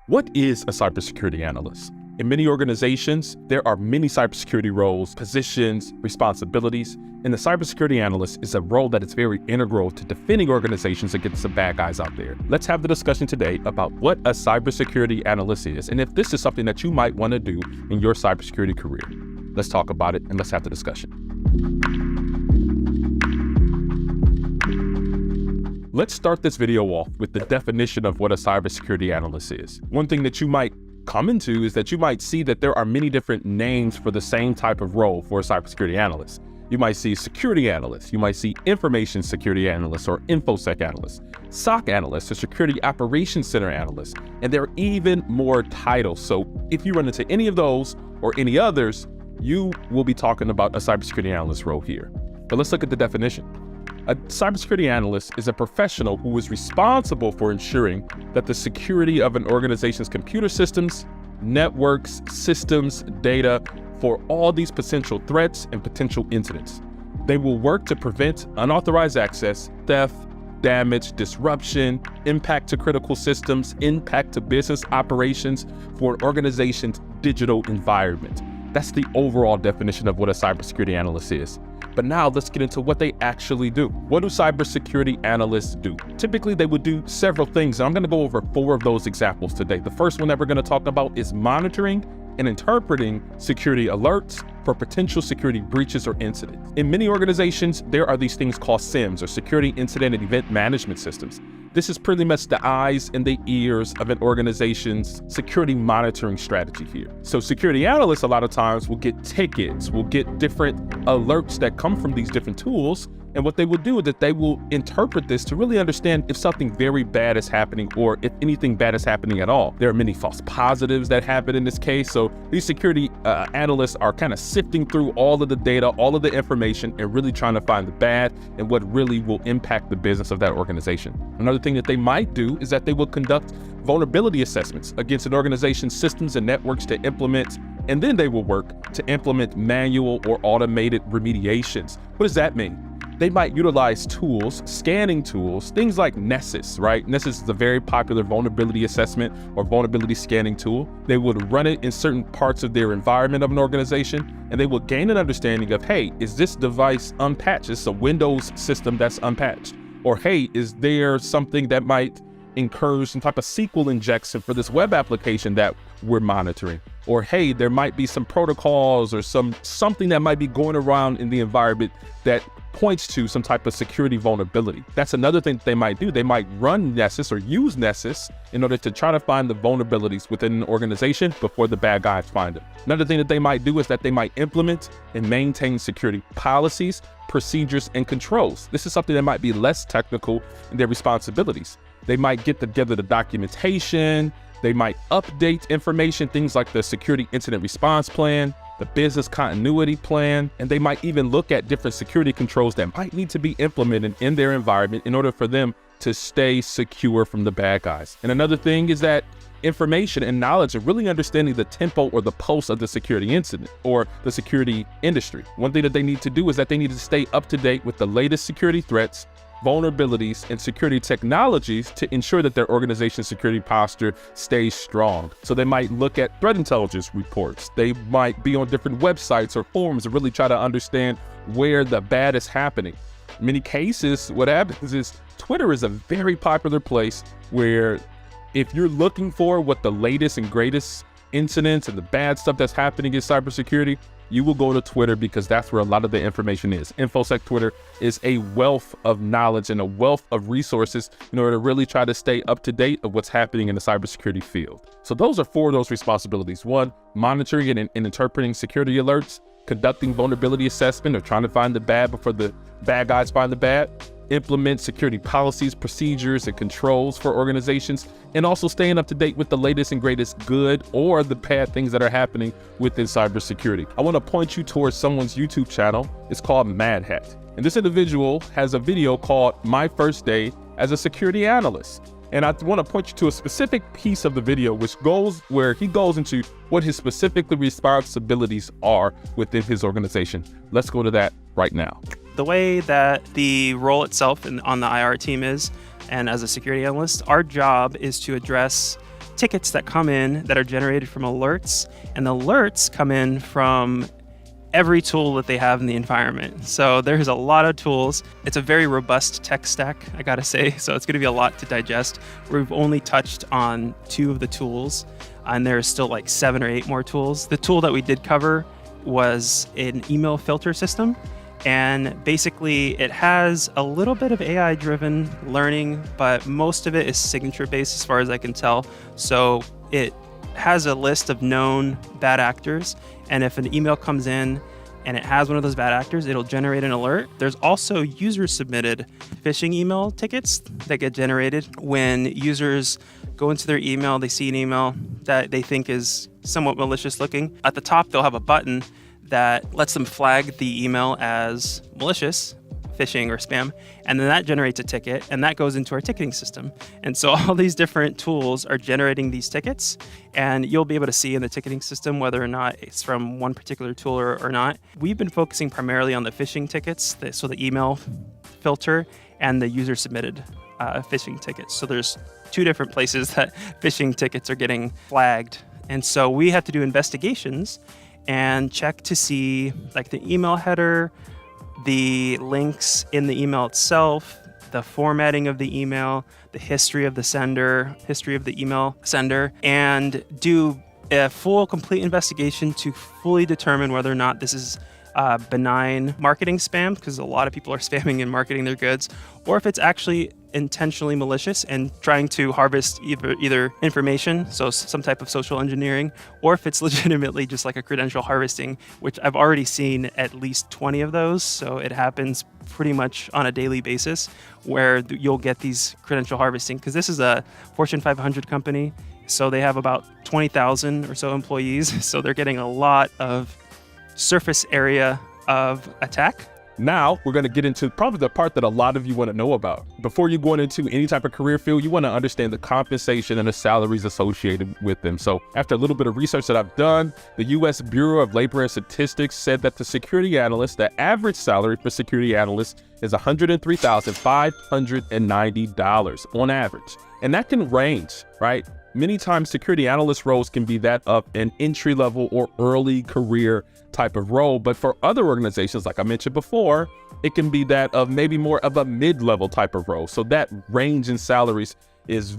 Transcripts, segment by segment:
What is a cybersecurity analyst? In many organizations, there are many cybersecurity roles, positions, responsibilities, and the cybersecurity analyst is a role that is very integral to defending organizations against the bad guys out there. Let's have the discussion today about what a cybersecurity analyst is, and if this is something that you might want to do in your cybersecurity career. Let's talk about it and let's have the discussion. Let's start this video off with the definition of what a cybersecurity analyst is. One thing that you might come into is that you might see that there are many different names for the same type of role for a cybersecurity analyst. You might see security analyst, you might see information security analyst or InfoSec analyst, SOC analyst or security operations center analyst, and there are even more titles. So if you run into any of those or any others, you will be talking about a cybersecurity analyst role here. But let's look at the definition. A cybersecurity analyst is a professional who is responsible for ensuring that the security of an organization's computer systems, networks, systems, data for all these potential threats and potential incidents. They will work to prevent unauthorized access, theft, damage, disruption, impact to critical systems, impact to business operations for an organization's digital environment. That's the overall definition of what a cybersecurity analyst is. But now let's get into what they actually do. What do cybersecurity analysts do? Typically, they would do several things, and I'm going to go over 4 of those examples today. The first one that we're going to talk about is monitoring and interpreting security alerts for potential security breaches or incidents. In many organizations, there are these things called SIEMs, or Security Incident and Event Management Systems. This is pretty much the eyes and the ears of an organization's security monitoring strategy here. So security analysts a lot of times will get tickets, will get different alerts that come from these different tools. And what they will do is that they will interpret this to really understand if something very bad is happening or if anything bad is happening at all. There are many false positives that happen in this case. So these security analysts are kind of sifting through all of the data, all of the information, and really trying to find the bad and what really will impact the business of that organization. Another thing that they might do is that they will conduct vulnerability assessments against an organization's systems and networks to implement, and then they will work to implement manual or automated remediations. What does that mean? They might utilize tools, scanning tools, things like Nessus, right? Nessus is a very popular vulnerability assessment or vulnerability scanning tool. They would run it in certain parts of their environment of an organization, and they will gain an understanding of, hey, is this device unpatched? It's a Windows system that's unpatched. Or, hey, is there something that might incur some type of SQL injection for this web application that we're monitoring? Or, hey, there might be some protocols or something that might be going around in the environment that points to some type of security vulnerability. That's another thing that they might do. They might run Nessus or use Nessus in order to try to find the vulnerabilities within an organization before the bad guys find them. Another thing that they might do is that they might implement and maintain security policies, procedures, and controls. This is something that might be less technical in their responsibilities. They might get together the documentation, they might update information, things like the security incident response plan, the business continuity plan, and they might even look at different security controls that might need to be implemented in their environment in order for them to stay secure from the bad guys. And another thing is that information and knowledge of really understanding the tempo or the pulse of the security incident or the security industry. One thing that they need to do is that they need to stay up to date with the latest security threats, vulnerabilities, and security technologies to ensure that their organization's security posture stays strong. So they might look at threat intelligence reports. They might be on different websites or forums and really try to understand where the bad is happening. In many cases, what happens is Twitter is a very popular place where if you're looking for what the latest and greatest incidents and the bad stuff that's happening in cybersecurity, you will go to Twitter because that's where a lot of the information is. InfoSec Twitter is a wealth of knowledge and a wealth of resources in order to really try to stay up to date of what's happening in the cybersecurity field. So those are 4 of those responsibilities. 1, monitoring and interpreting security alerts, conducting vulnerability assessment or trying to find the bad before the bad guys find the bad, implement security policies, procedures, and controls for organizations, and also staying up to date with the latest and greatest good or the bad things that are happening within cybersecurity. I want to point you towards someone's YouTube channel. It's called Mad Hat. And this individual has a video called My First Day as a Security Analyst. And I want to point you to a specific piece of the video where he goes into what his specific responsibilities are within his organization. Let's go to that right now. The way that the role itself on the IR team is, and as a security analyst, our job is to address tickets that come in that are generated from alerts, and the alerts come in from every tool that they have in the environment. So there's a lot of tools. It's a very robust tech stack, I gotta say. So it's gonna be a lot to digest. We've only touched on 2 of the tools, and there's still like 7 or 8 more tools. The tool that we did cover was an email filter system. And basically it has a little bit of AI driven learning, but most of it is signature based as far as I can tell. So it has a list of known bad actors, and if an email comes in and it has one of those bad actors, it'll generate an alert. There's also user submitted phishing email tickets that get generated when users go into their email, they see an email that they think is somewhat malicious looking. At the top, they'll have a button that lets them flag the email as malicious, phishing or spam, and then that generates a ticket, and that goes into our ticketing system. And so all these different tools are generating these tickets, and you'll be able to see in the ticketing system whether or not it's from one particular tool or not. We've been focusing primarily on the phishing tickets, so the email filter and the user submitted phishing tickets. So there's 2 different places that phishing tickets are getting flagged. And so we have to do investigations and check to see like the email header, the links in the email itself, the formatting of the email, the history of the sender, history of the email sender, and do a full, complete investigation to fully determine whether or not this is benign marketing spam, because a lot of people are spamming and marketing their goods, or if it's actually intentionally malicious and trying to harvest either information, so some type of social engineering, or if it's legitimately just like a credential harvesting, which I've already seen at least 20 of those. So it happens pretty much on a daily basis where you'll get these credential harvesting, because this is a Fortune 500 company. So they have about 20,000 or so employees. So they're getting a lot of surface area of attack. Now, we're going to get into probably the part that a lot of you want to know about. Before you go into any type of career field, you want to understand the compensation and the salaries associated with them. So after a little bit of research that I've done, the U.S. Bureau of Labor and Statistics said that the security analyst, the average salary for security analysts is $103,590 on average. And that can range, right? Many times security analyst roles can be that of an entry-level or early career type of role, but for other organizations, like I mentioned before, it can be that of maybe more of a mid-level type of role. So that range in salaries is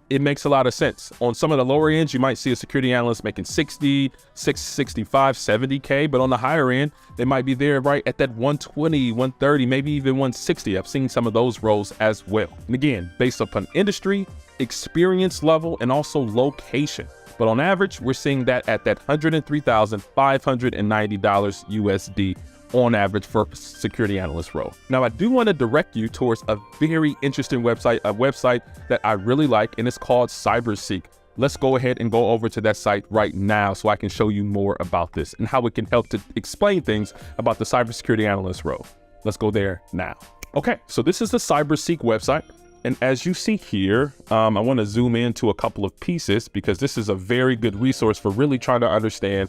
it makes a lot of sense. On some of the lower ends, you might see a security analyst making 60, 65, 70K, but on the higher end, they might be there right at that 120, 130, maybe even 160. I've seen some of those roles as well. And again, based upon industry, experience level, and also location. But on average, we're seeing that at that $103,590 USD on average for a security analyst role. Now, I do want to direct you towards a very interesting website, a website that I really like, and it's called CyberSeek. Let's go ahead and go over to that site right now so I can show you more about this and how it can help to explain things about the cybersecurity analyst role. Let's go there now. Okay, so this is the CyberSeek website. And as you see here, I want to zoom into a couple of pieces because this is a very good resource for really trying to understand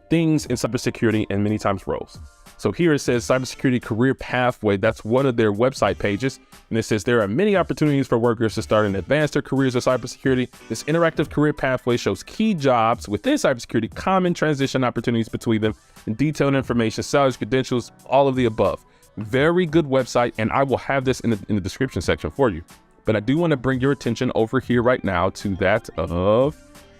things in cybersecurity and many times roles. So here it says cybersecurity career pathway. That's one of their website pages. And it says there are many opportunities for workers to start and advance their careers in cybersecurity. This interactive career pathway shows key jobs within cybersecurity, common transition opportunities between them, and detailed information, salaries, credentials, all of the above. Very good website, and I will have this in the description section for you. But I do want to bring your attention over here right now to that of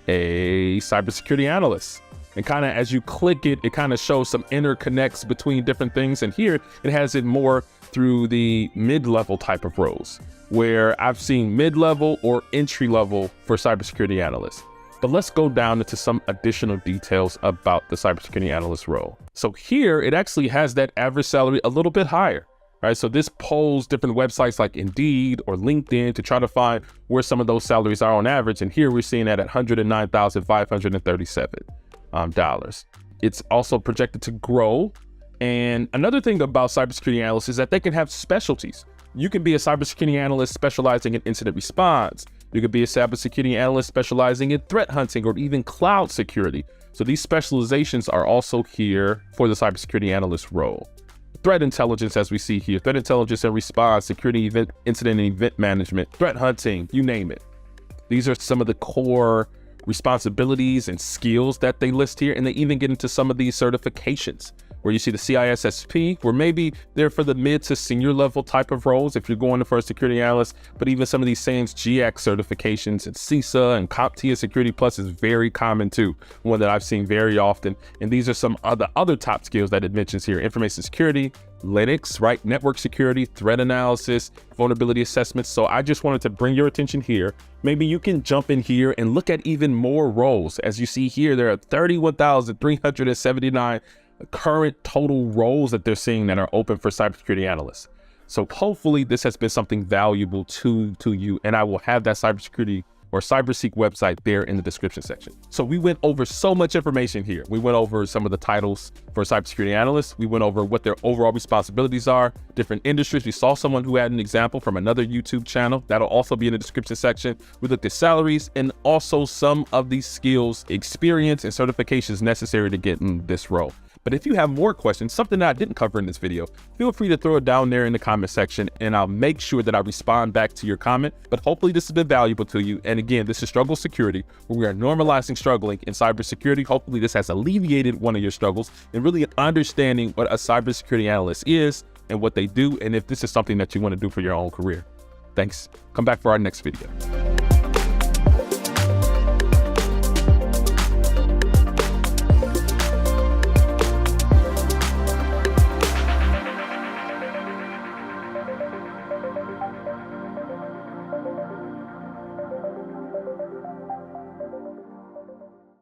a cybersecurity analyst. And kind of as you click it, it kind of shows some interconnects between different things. And here it has it more through the mid-level type of roles, where I've seen mid-level or entry-level for cybersecurity analysts. But let's go down into some additional details about the cybersecurity analyst role. So here it actually has that average salary a little bit higher. Right, so this polls different websites like Indeed or LinkedIn to try to find where some of those salaries are on average. And here we're seeing that at $109,537. It's also projected to grow. And another thing about cybersecurity analysts is that they can have specialties. You can be a cybersecurity analyst specializing in incident response. You could be a cybersecurity analyst specializing in threat hunting or even cloud security. So these specializations are also here for the cybersecurity analyst role. Threat intelligence, as we see here, threat intelligence and response, security event, incident and event management, threat hunting, you name it. These are some of the core responsibilities and skills that they list here. And they even get into some of these certifications where you see the CISSP, where maybe they're for the mid to senior level type of roles if you're going for a security analyst, but even some of these SANS GX certifications and CISA and CompTIA Security Plus is very common too, one that I've seen very often. And these are some of the other top skills that it mentions here: information security, Linux, right? Network security, threat analysis, vulnerability assessments. So I just wanted to bring your attention here. Maybe you can jump in here and look at even more roles. As you see here, there are 31,379 current total roles that they're seeing that are open for cybersecurity analysts. So hopefully this has been something valuable to you, and I will have that cybersecurity or CyberSeek website there in the description section. So we went over so much information here. We went over some of the titles for cybersecurity analysts. We went over what their overall responsibilities are, different industries. We saw someone who had an example from another YouTube channel. That'll also be in the description section. We looked at salaries and also some of these skills, experience, and certifications necessary to get in this role. But if you have more questions, something that I didn't cover in this video, feel free to throw it down there in the comment section and I'll make sure that I respond back to your comment. But hopefully this has been valuable to you. And again, this is Struggle Security, where we are normalizing struggling in cybersecurity. Hopefully this has alleviated one of your struggles and really understanding what a cybersecurity analyst is and what they do, and if this is something that you want to do for your own career. Thanks. Come back for our next video.